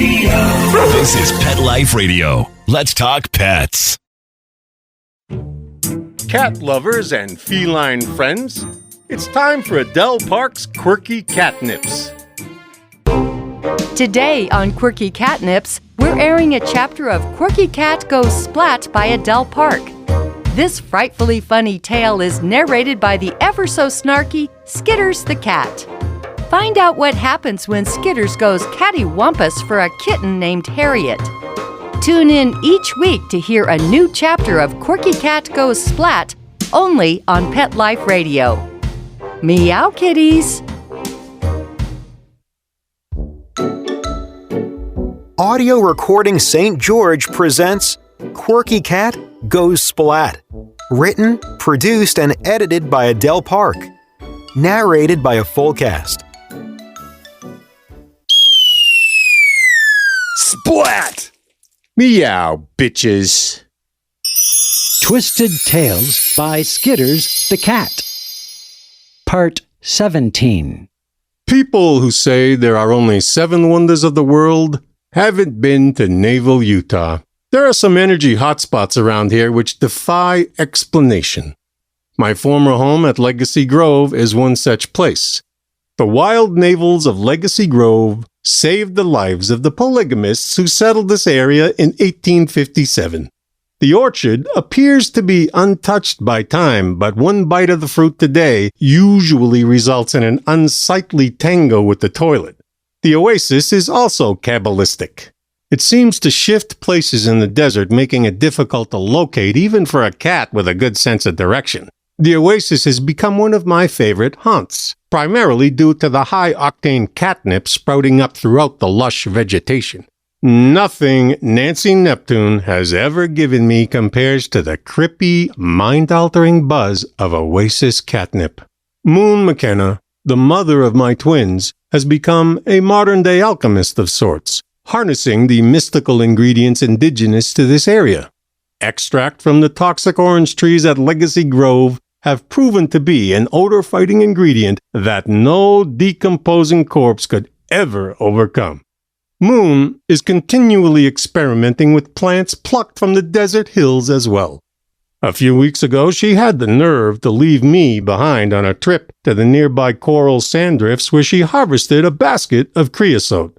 This is Pet Life Radio. Let's talk pets. Cat lovers and feline friends, it's time for Adele Park's Quirky Catnips. Today on Quirky Catnips, we're airing a chapter of Quirky Cat Goes Splat by Adele Park. This frightfully funny tale is narrated by the ever-so-snarky Skitters the cat. Find out what happens when Skitters goes cattywampus for a kitten named Harriet. Tune in each week to hear a new chapter of Quirky Cat Goes Splat, only on Pet Life Radio. Meow Kitties! Audio Recording St. George presents Quirky Cat Goes Splat. Written, produced, and edited by Adele Park. Narrated by a full cast. Splat! Meow, bitches. Twisted Tales by Skitters the cat. Part 17. People who say there are only 7 wonders of the world haven't been to Naval, Utah. There are some energy hotspots around here which defy explanation. My former home at Legacy Grove is one such place. The wild navels of Legacy Grove saved the lives of the polygamists who settled this area in 1857. The orchard appears to be untouched by time, but one bite of the fruit today usually results in an unsightly tango with the toilet. The oasis is also Kabbalistic. It seems to shift places in the desert, making it difficult to locate even for a cat with a good sense of direction. The oasis has become one of my favorite haunts, primarily due to the high-octane catnip sprouting up throughout the lush vegetation. Nothing Nancy Neptune has ever given me compares to the creepy, mind-altering buzz of oasis catnip. Moon McKenna, the mother of my twins, has become a modern-day alchemist of sorts, harnessing the mystical ingredients indigenous to this area. Extract from the toxic orange trees at Legacy Grove have proven to be an odor-fighting ingredient that no decomposing corpse could ever overcome. Moon is continually experimenting with plants plucked from the desert hills as well. A few weeks ago, she had the nerve to leave me behind on a trip to the nearby coral sand drifts where she harvested a basket of creosote.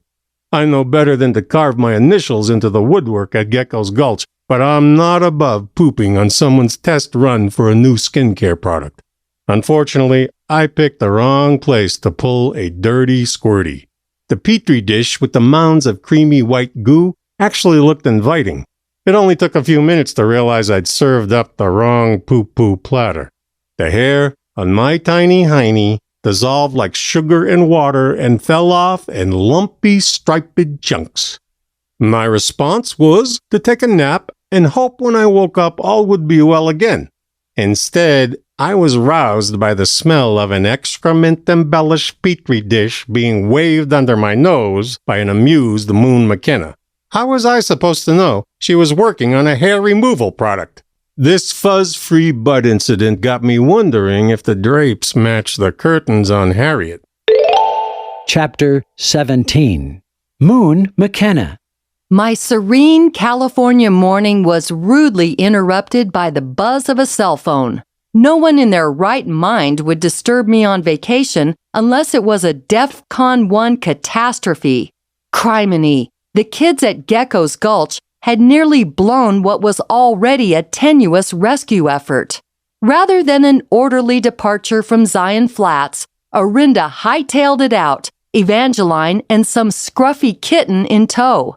I know better than to carve my initials into the woodwork at Gecko's Gulch, but I'm not above pooping on someone's test run for a new skincare product. Unfortunately, I picked the wrong place to pull a dirty squirty. The petri dish with the mounds of creamy white goo actually looked inviting. It only took a few minutes to realize I'd served up the wrong poo-poo platter. The hair on my tiny hiney dissolved like sugar in water and fell off in lumpy, striped chunks. My response was to take a nap and hope when I woke up all would be well again. Instead, I was roused by the smell of an excrement-embellished petri dish being waved under my nose by an amused Moon McKenna. How was I supposed to know she was working on a hair removal product? This fuzz-free bud incident got me wondering if the drapes matched the curtains on Harriet. Chapter 17. Moon McKenna. My serene California morning was rudely interrupted by the buzz of a cell phone. No one in their right mind would disturb me on vacation unless it was a DEFCON 1 catastrophe. Criminy, the kids at Gecko's Gulch had nearly blown what was already a tenuous rescue effort. Rather than an orderly departure from Zion Flats, Orinda hightailed it out, Evangeline and some scruffy kitten in tow.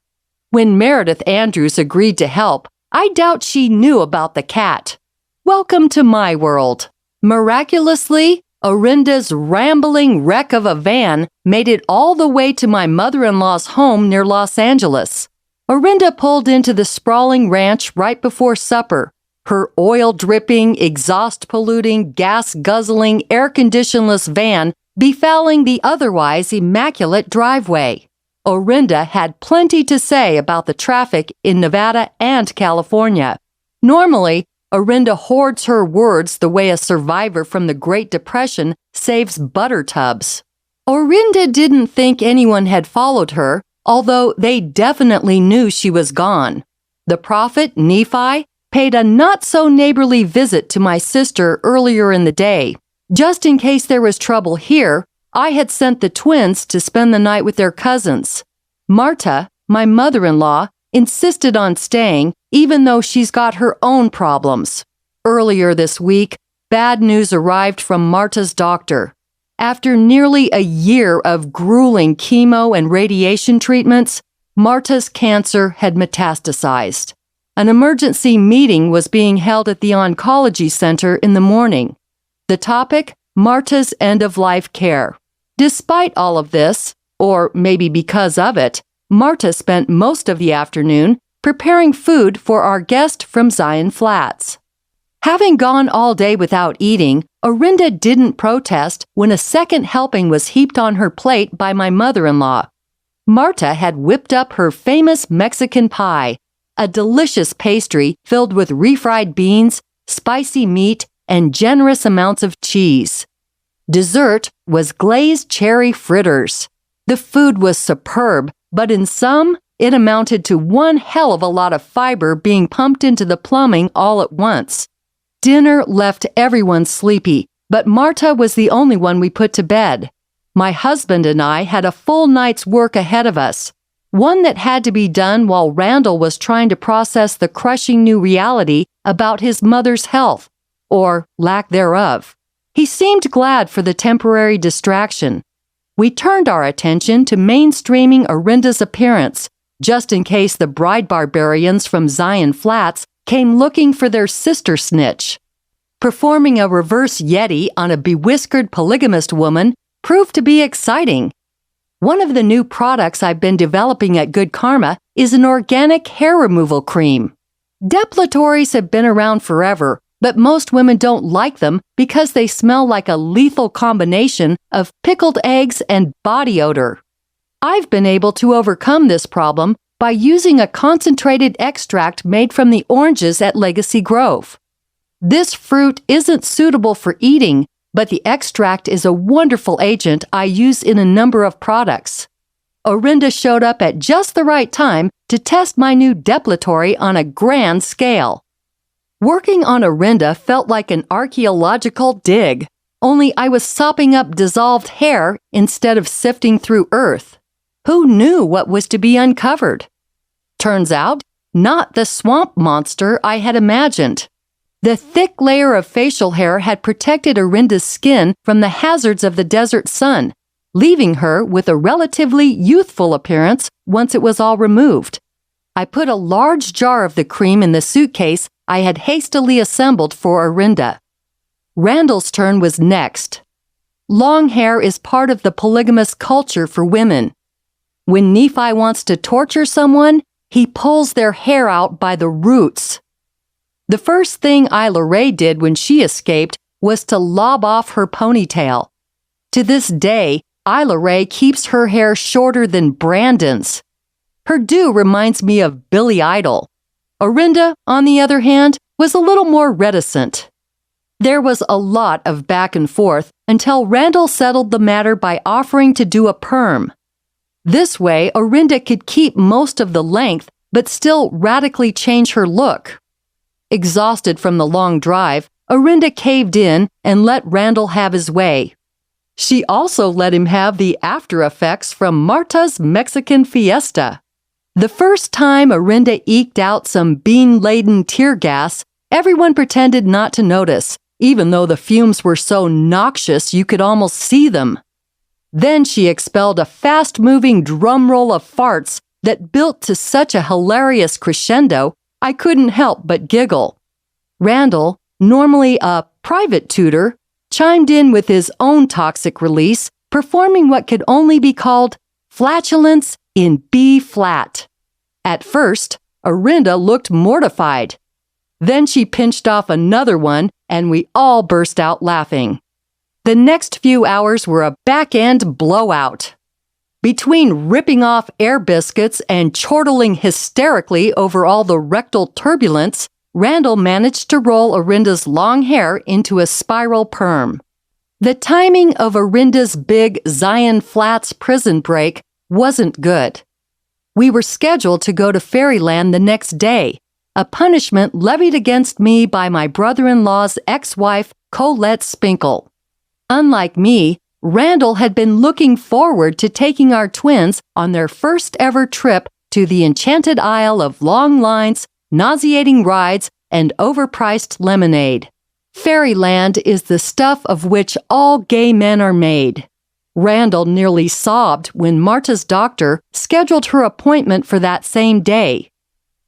When Meredith Andrews agreed to help, I doubt she knew about the cat. Welcome to my world. Miraculously, Orinda's rambling wreck of a van made it all the way to my mother-in-law's home near Los Angeles. Orinda pulled into the sprawling ranch right before supper, her oil-dripping, exhaust-polluting, gas-guzzling, air-conditionless van befouling the otherwise immaculate driveway. Orinda had plenty to say about the traffic in Nevada and California. Normally, Orinda hoards her words the way a survivor from the Great Depression saves butter tubs. Orinda didn't think anyone had followed her, although they definitely knew she was gone. The prophet, Nephi, paid a not-so-neighborly visit to my sister earlier in the day. Just in case there was trouble here, I had sent the twins to spend the night with their cousins. Marta, my mother-in-law, insisted on staying, even though she's got her own problems. Earlier this week, bad news arrived from Marta's doctor. After nearly a year of grueling chemo and radiation treatments, Marta's cancer had metastasized. An emergency meeting was being held at the oncology center in the morning. The topic, Marta's end-of-life care. Despite all of this, or maybe because of it, Marta spent most of the afternoon preparing food for our guest from Zion Flats. Having gone all day without eating, Orinda didn't protest when a second helping was heaped on her plate by my mother-in-law. Marta had whipped up her famous Mexican pie, a delicious pastry filled with refried beans, spicy meat, and generous amounts of cheese. Dessert was glazed cherry fritters. The food was superb, but in sum, it amounted to one hell of a lot of fiber being pumped into the plumbing all at once. Dinner left everyone sleepy, but Marta was the only one we put to bed. My husband and I had a full night's work ahead of us, one that had to be done while Randall was trying to process the crushing new reality about his mother's health, or lack thereof. He seemed glad for the temporary distraction. We turned our attention to mainstreaming Orinda's appearance, just in case the bride barbarians from Zion Flats came looking for their sister snitch. Performing a reverse Yeti on a bewhiskered polygamist woman proved to be exciting. One of the new products I've been developing at Good Karma is an organic hair removal cream. Depilatories have been around forever, but most women don't like them because they smell like a lethal combination of pickled eggs and body odor. I've been able to overcome this problem by using a concentrated extract made from the oranges at Legacy Grove. This fruit isn't suitable for eating, but the extract is a wonderful agent I use in a number of products. Orinda showed up at just the right time to test my new depilatory on a grand scale. Working on Orinda felt like an archaeological dig, only I was sopping up dissolved hair instead of sifting through earth. Who knew what was to be uncovered? Turns out, not the swamp monster I had imagined. The thick layer of facial hair had protected Orinda's skin from the hazards of the desert sun, leaving her with a relatively youthful appearance once it was all removed. I put a large jar of the cream in the suitcase I had hastily assembled for Orinda. Randall's turn was next. Long hair is part of the polygamous culture for women. When Nephi wants to torture someone, he pulls their hair out by the roots. The first thing Isla Ray did when she escaped was to lob off her ponytail. To this day, Isla Ray keeps her hair shorter than Brandon's. Her do reminds me of Billy Idol. Orinda, on the other hand, was a little more reticent. There was a lot of back and forth until Randall settled the matter by offering to do a perm. This way, Orinda could keep most of the length but still radically change her look. Exhausted from the long drive, Orinda caved in and let Randall have his way. She also let him have the after effects from Marta's Mexican fiesta. The first time Orinda eked out some bean-laden tear gas, everyone pretended not to notice, even though the fumes were so noxious you could almost see them. Then she expelled a fast-moving drumroll of farts that built to such a hilarious crescendo I couldn't help but giggle. Randall, normally a private tutor, chimed in with his own toxic release, performing what could only be called flatulence in B-flat. At first, Orinda looked mortified. Then she pinched off another one, and we all burst out laughing. The next few hours were a back-end blowout. Between ripping off air biscuits and chortling hysterically over all the rectal turbulence, Randall managed to roll Orinda's long hair into a spiral perm. The timing of Orinda's big Zion Flats prison break wasn't good. We were scheduled to go to Fairyland the next day, a punishment levied against me by my brother-in-law's ex-wife, Colette Spinkle. Unlike me, Randall had been looking forward to taking our twins on their first ever trip to the enchanted isle of long lines, nauseating rides, and overpriced lemonade. Fairyland is the stuff of which all gay men are made. Randall nearly sobbed when Marta's doctor scheduled her appointment for that same day.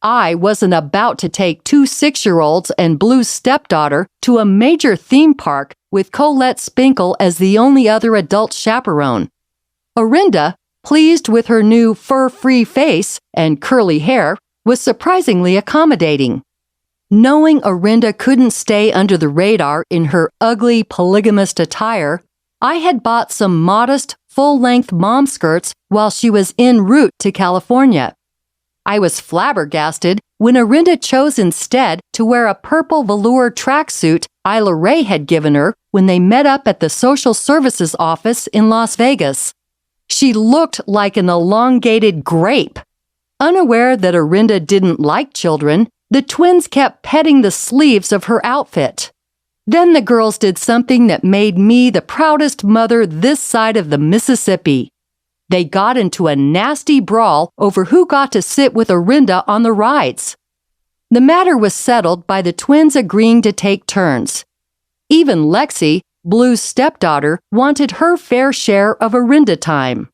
I wasn't about to take 2 6-year-olds and Blue's stepdaughter to a major theme park with Colette Spinkle as the only other adult chaperone. Orinda, pleased with her new fur-free face and curly hair, was surprisingly accommodating. Knowing Orinda couldn't stay under the radar in her ugly polygamist attire, I had bought some modest, full-length mom skirts while she was en route to California. I was flabbergasted when Orinda chose instead to wear a purple velour tracksuit Isla Ray had given her when they met up at the social services office in Las Vegas. She looked like an elongated grape. Unaware that Orinda didn't like children, the twins kept petting the sleeves of her outfit. Then the girls did something that made me the proudest mother this side of the Mississippi. They got into a nasty brawl over who got to sit with Orinda on the rides. The matter was settled by the twins agreeing to take turns. Even Lexi, Blue's stepdaughter, wanted her fair share of Orinda time.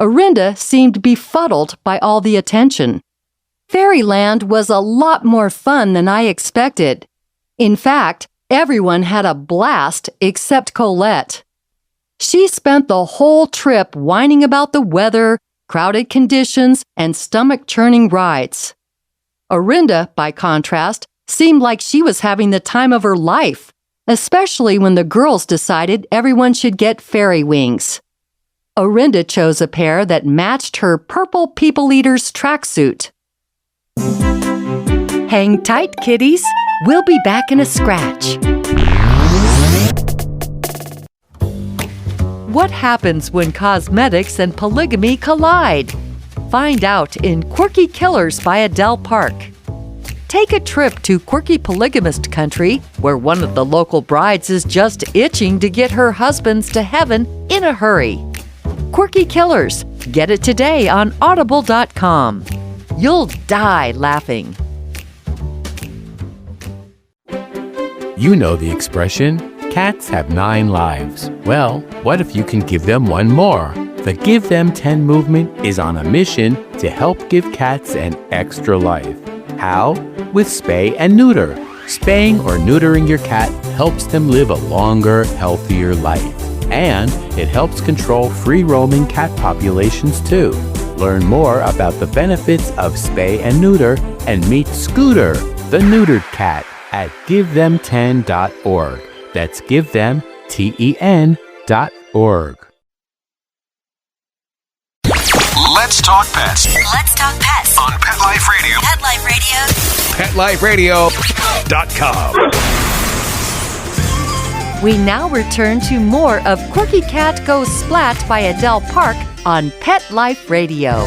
Orinda seemed befuddled by all the attention. Fairyland was a lot more fun than I expected. In fact, everyone had a blast except Colette. She spent the whole trip whining about the weather, crowded conditions, and stomach-churning rides. Orinda, by contrast, seemed like she was having the time of her life, especially when the girls decided everyone should get fairy wings. Orinda chose a pair that matched her purple People Eater's tracksuit. Hang tight, kitties. We'll be back in a scratch. What happens when cosmetics and polygamy collide? Find out in Quirky Killers by Adele Park. Take a trip to quirky polygamist country, where one of the local brides is just itching to get her husbands to heaven in a hurry. Quirky Killers. Get it today on audible.com. You'll die laughing. You know the expression, cats have 9 lives. Well, what if you can give them one more? The Give Them 10 movement is on a mission to help give cats an extra life. How? With spay and neuter. Spaying or neutering your cat helps them live a longer, healthier life. And it helps control free-roaming cat populations too. Learn more about the benefits of spay and neuter and meet Scooter, the neutered cat, at givethem10.org. That's givethem10.org. Let's talk pets Let's talk pets on Pet Life Radio. Pet Life Radio. PetLifeRadio.com. We now return to more of Quirky Cat Goes Splat by Adele Park on Pet Life Radio.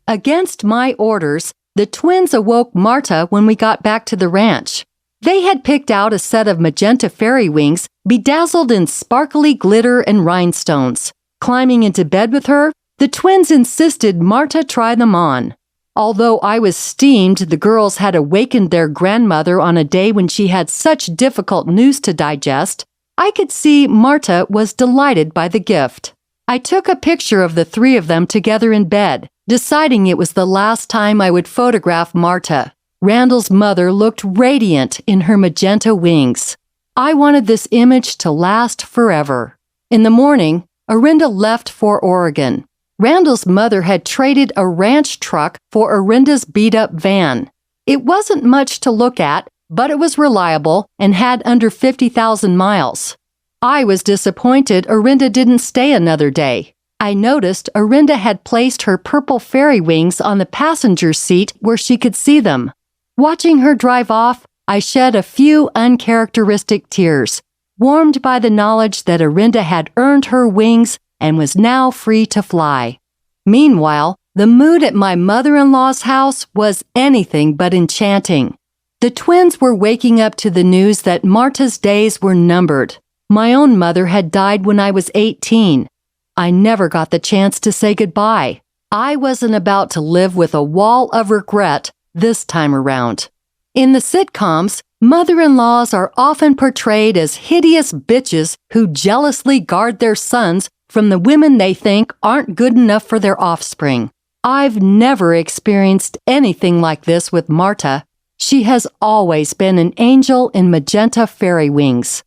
Against my orders, the twins awoke Marta when we got back to the ranch. They had picked out a set of magenta fairy wings bedazzled in sparkly glitter and rhinestones. Climbing into bed with her, the twins insisted Marta try them on. Although I was steamed the girls had awakened their grandmother on a day when she had such difficult news to digest, I could see Marta was delighted by the gift. I took a picture of the 3 of them together in bed, deciding it was the last time I would photograph Marta. Randall's mother looked radiant in her magenta wings. I wanted this image to last forever. In the morning, Orinda left for Oregon. Randall's mother had traded a ranch truck for Orinda's beat-up van. It wasn't much to look at, but it was reliable and had under 50,000 miles. I was disappointed Orinda didn't stay another day. I noticed Orinda had placed her purple fairy wings on the passenger seat where she could see them. Watching her drive off, I shed a few uncharacteristic tears. warmed by the knowledge that Orinda had earned her wings and was now free to fly. Meanwhile, the mood at my mother-in-law's house was anything but enchanting. The twins were waking up to the news that Marta's days were numbered. My own mother had died when I was 18. I never got the chance to say goodbye. I wasn't about to live with a wall of regret this time around. In the sitcoms, mother-in-laws are often portrayed as hideous bitches who jealously guard their sons from the women they think aren't good enough for their offspring. I've never experienced anything like this with Marta. She has always been an angel in magenta fairy wings.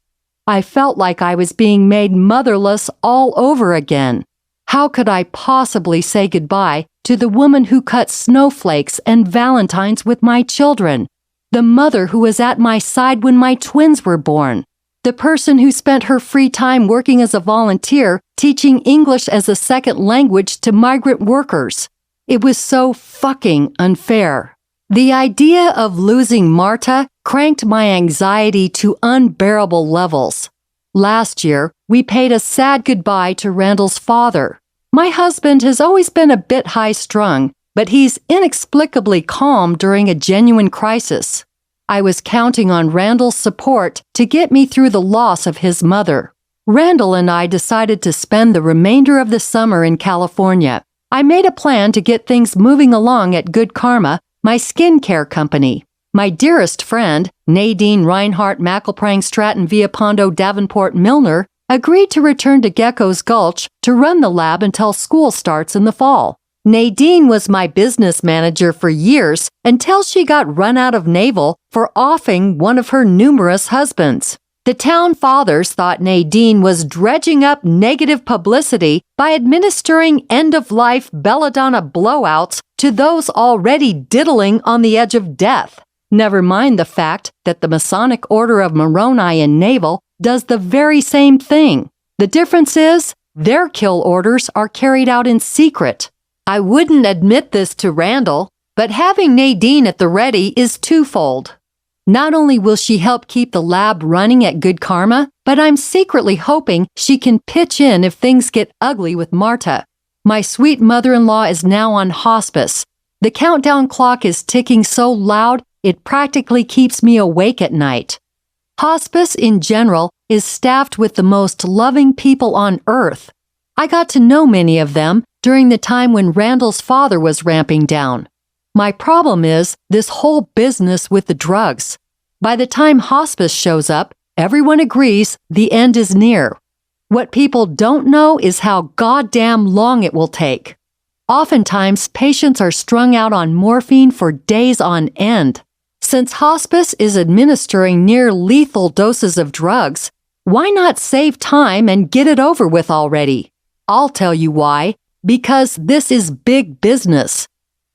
I felt like I was being made motherless all over again. How could I possibly say goodbye to the woman who cut snowflakes and valentines with my children? The mother who was at my side when my twins were born? The person who spent her free time working as a volunteer teaching English as a second language to migrant workers? It was so fucking unfair. The idea of losing Marta cranked my anxiety to unbearable levels. Last year, we paid a sad goodbye to Randall's father. My husband has always been a bit high-strung, but he's inexplicably calm during a genuine crisis. I was counting on Randall's support to get me through the loss of his mother. Randall and I decided to spend the remainder of the summer in California. I made a plan to get things moving along at Good Karma, my skincare company. My dearest friend, Nadine Reinhardt McElprang Stratton Viapondo Davenport Milner, agreed to return to Gecko's Gulch to run the lab until school starts in the fall. Nadine was my business manager for years until she got run out of Naval for offing one of her numerous husbands. The town fathers thought Nadine was dredging up negative publicity by administering end-of-life belladonna blowouts to those already diddling on the edge of death. Never mind the fact that the Masonic Order of Moroni in Naval does the very same thing. The difference is, their kill orders are carried out in secret. I wouldn't admit this to Randall, but having Nadine at the ready is twofold. Not only will she help keep the lab running at Good Karma, but I'm secretly hoping she can pitch in if things get ugly with Marta. My sweet mother-in-law is now on hospice. The countdown clock is ticking so loud, it practically keeps me awake at night. Hospice in general is staffed with the most loving people on earth. I got to know many of them during the time when Randall's father was ramping down. My problem is this whole business with the drugs. By the time hospice shows up, everyone agrees the end is near. What people don't know is how goddamn long it will take. Oftentimes, patients are strung out on morphine for days on end. Since hospice is administering near lethal doses of drugs, why not save time and get it over with already? I'll tell you why. Because this is big business.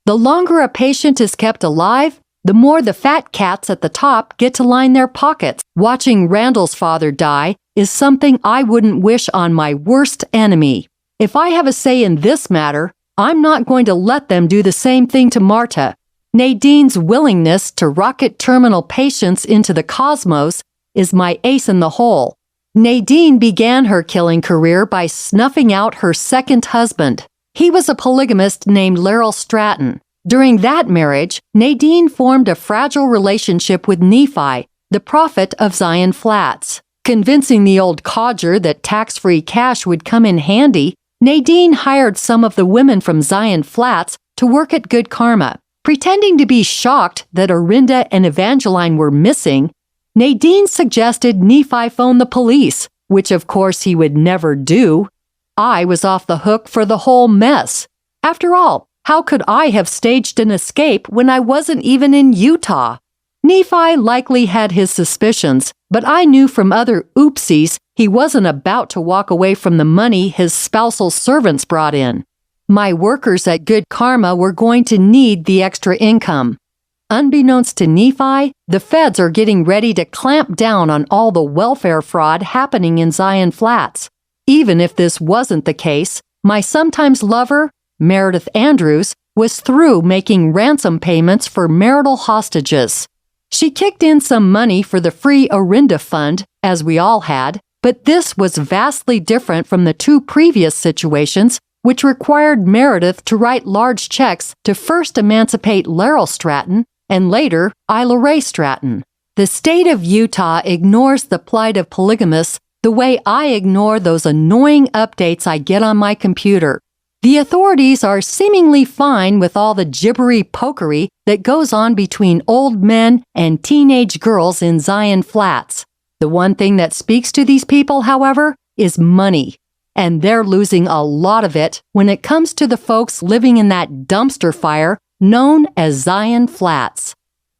The longer a patient is kept alive, the more the fat cats at the top get to line their pockets. Watching Randall's father die is something I wouldn't wish on my worst enemy. If I have a say in this matter, I'm not going to let them do the same thing to Marta. Nadine's willingness to rocket terminal patients into the cosmos is my ace in the hole. Nadine began her killing career by snuffing out her second husband. He was a polygamist named Laryl Stratton. During that marriage, Nadine formed a fragile relationship with Nephi, the prophet of Zion Flats. Convincing the old codger that tax-free cash would come in handy, Nadine hired some of the women from Zion Flats to work at Good Karma. Pretending to be shocked that Orinda and Evangeline were missing, Nadine suggested Nephi phone the police, which of course he would never do. I was off the hook for the whole mess. After all, how could I have staged an escape when I wasn't even in Utah? Nephi likely had his suspicions, but I knew from other oopsies he wasn't about to walk away from the money his spousal servants brought in. My workers at Good Karma were going to need the extra income. Unbeknownst to Nephi, the feds are getting ready to clamp down on all the welfare fraud happening in Zion Flats. Even if this wasn't the case, my sometimes lover, Meredith Andrews, was through making ransom payments for marital hostages. She kicked in some money for the free Orinda Fund, as we all had, but this was vastly different from the two previous situations, which required Meredith to write large checks to first emancipate Laurel Stratton and later Isla Ray Stratton. The state of Utah ignores the plight of polygamists the way I ignore those annoying updates I get on my computer. The authorities are seemingly fine with all the gibbery pokery that goes on between old men and teenage girls in Zion Flats. The one thing that speaks to these people, however, is money. And they're losing a lot of it when it comes to the folks living in that dumpster fire known as Zion Flats.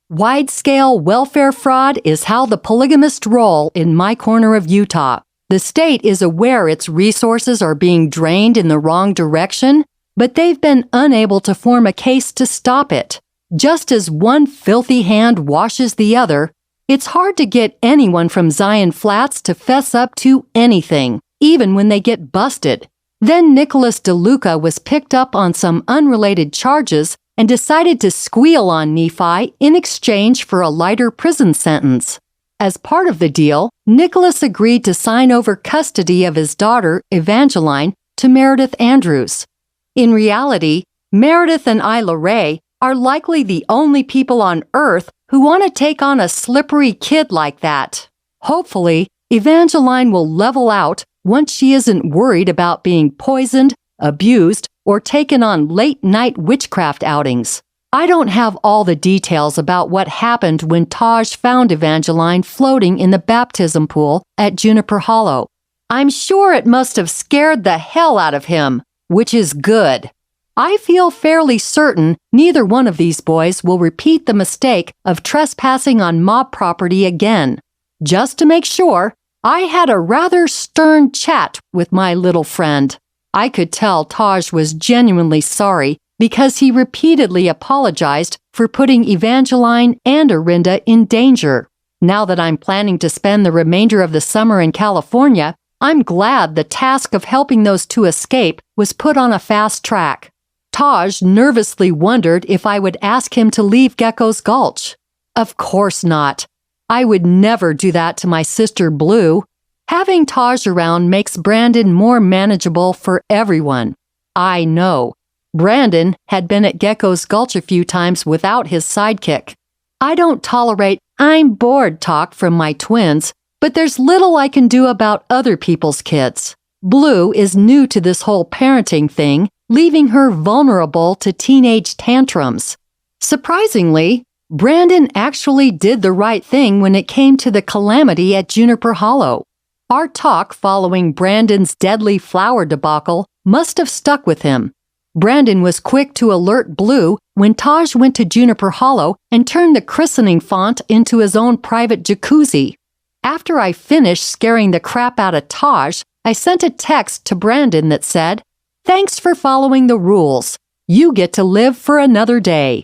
Wide-scale welfare fraud is how the polygamists roll in my corner of Utah. The state is aware its resources are being drained in the wrong direction, but they've been unable to form a case to stop it. Just as one filthy hand washes the other, it's hard to get anyone from Zion Flats to fess up to anything, even when they get busted. Then Nicholas DeLuca was picked up on some unrelated charges and decided to squeal on Nephi in exchange for a lighter prison sentence. As part of the deal, Nicholas agreed to sign over custody of his daughter, Evangeline, to Meredith Andrews. In reality, Meredith and Isla Ray are likely the only people on Earth who want to take on a slippery kid like that. Hopefully, Evangeline will level out once she isn't worried about being poisoned, abused, or taken on late-night witchcraft outings. I don't have all the details about what happened when Taj found Evangeline floating in the baptism pool at Juniper Hollow. I'm sure it must have scared the hell out of him, which is good. I feel fairly certain neither one of these boys will repeat the mistake of trespassing on mob property again. Just to make sure, I had a rather stern chat with my little friend. I could tell Taj was genuinely sorry because he repeatedly apologized for putting Evangeline and Orinda in danger. Now that I'm planning to spend the remainder of the summer in California, I'm glad the task of helping those two escape was put on a fast track. Taj nervously wondered if I would ask him to leave Gecko's Gulch. Of course not. I would never do that to my sister Blue. Having Taj around makes Brandon more manageable for everyone. I know. Brandon had been at Gecko's Gulch a few times without his sidekick. I don't tolerate "I'm bored" talk from my twins, but there's little I can do about other people's kids. Blue is new to this whole parenting thing, leaving her vulnerable to teenage tantrums. Surprisingly, Brandon actually did the right thing when it came to the calamity at Juniper Hollow. Our talk following Brandon's deadly flower debacle must have stuck with him. Brandon was quick to alert Blue when Taj went to Juniper Hollow and turned the christening font into his own private jacuzzi. After I finished scaring the crap out of Taj, I sent a text to Brandon that said, "Thanks for following the rules. You get to live for another day."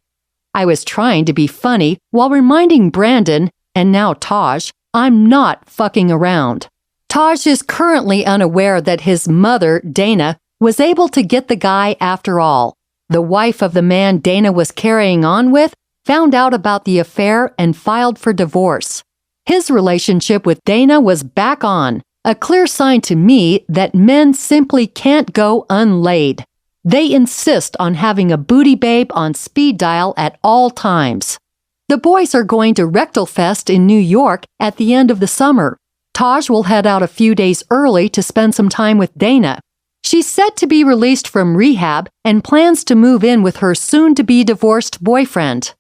I was trying to be funny while reminding Brandon, and now Taj, I'm not fucking around. Taj is currently unaware that his mother, Dana, was able to get the guy after all. The wife of the man Dana was carrying on with found out about the affair and filed for divorce. His relationship with Dana was back on, a clear sign to me that men simply can't go unlaid. They insist on having a booty babe on speed dial at all times. The boys are going to Rectal Fest in New York at the end of the summer. Taj will head out a few days early to spend some time with Dana. She's set to be released from rehab and plans to move in with her soon-to-be divorced boyfriend.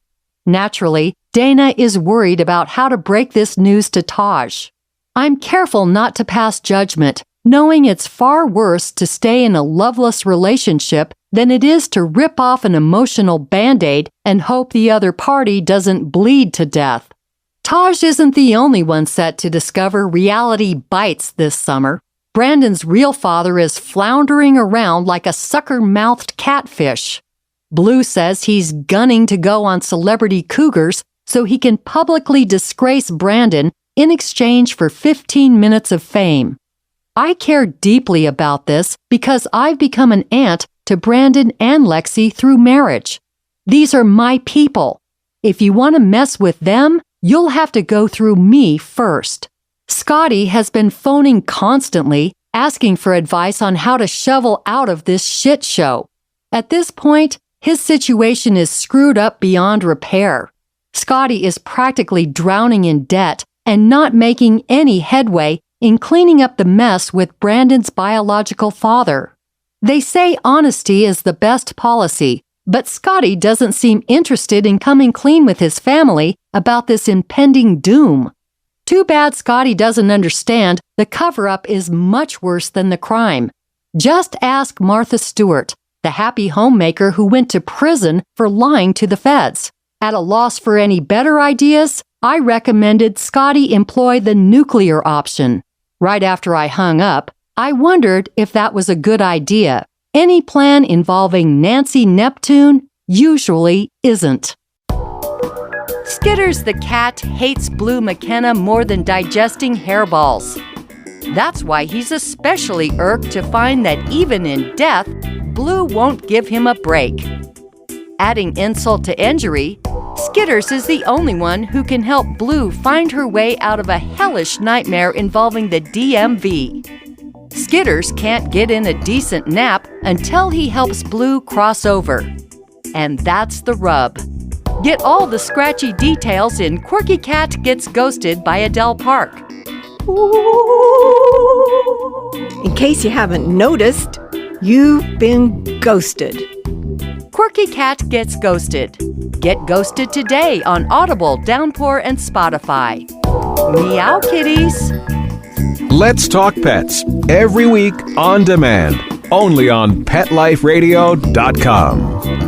Naturally, Dana is worried about how to break this news to Taj. I'm careful not to pass judgment, knowing it's far worse to stay in a loveless relationship than it is to rip off an emotional Band-Aid and hope the other party doesn't bleed to death. Taj isn't the only one set to discover reality bites this summer. Brandon's real father is floundering around like a sucker-mouthed catfish. Blue says he's gunning to go on Celebrity Cougars so he can publicly disgrace Brandon in exchange for 15 minutes of fame. I care deeply about this because I've become an aunt to Brandon and Lexi through marriage. These are my people. If you want to mess with them, You'll have to go through me first. Scotty has been phoning constantly, asking for advice on how to shovel out of this shit show. At this point, his situation is screwed up beyond repair. Scotty is practically drowning in debt and not making any headway in cleaning up the mess with Brandon's biological father. They say honesty is the best policy, but Scotty doesn't seem interested in coming clean with his family about this impending doom. Too bad Scotty doesn't understand the cover-up is much worse than the crime. Just ask Martha Stewart, the happy homemaker who went to prison for lying to the feds. At a loss for any better ideas, I recommended Scotty employ the nuclear option. Right after I hung up, I wondered if that was a good idea. Any plan involving Nancy Neptune usually isn't. Skitters the cat hates Blue McKenna more than digesting hairballs. That's why he's especially irked to find that even in death, Blue won't give him a break. Adding insult to injury, Skitters is the only one who can help Blue find her way out of a hellish nightmare involving the DMV. Skitters can't get in a decent nap until he helps Blue cross over. And that's the rub. Get all the scratchy details in Quirky Cat Gets Ghosted by Adele Park. In case you haven't noticed, you've been ghosted. Quirky Cat Gets Ghosted. Get ghosted today on Audible, Downpour, and Spotify. Meow Kitties. Let's Talk Pets, every week on demand, only on PetLifeRadio.com.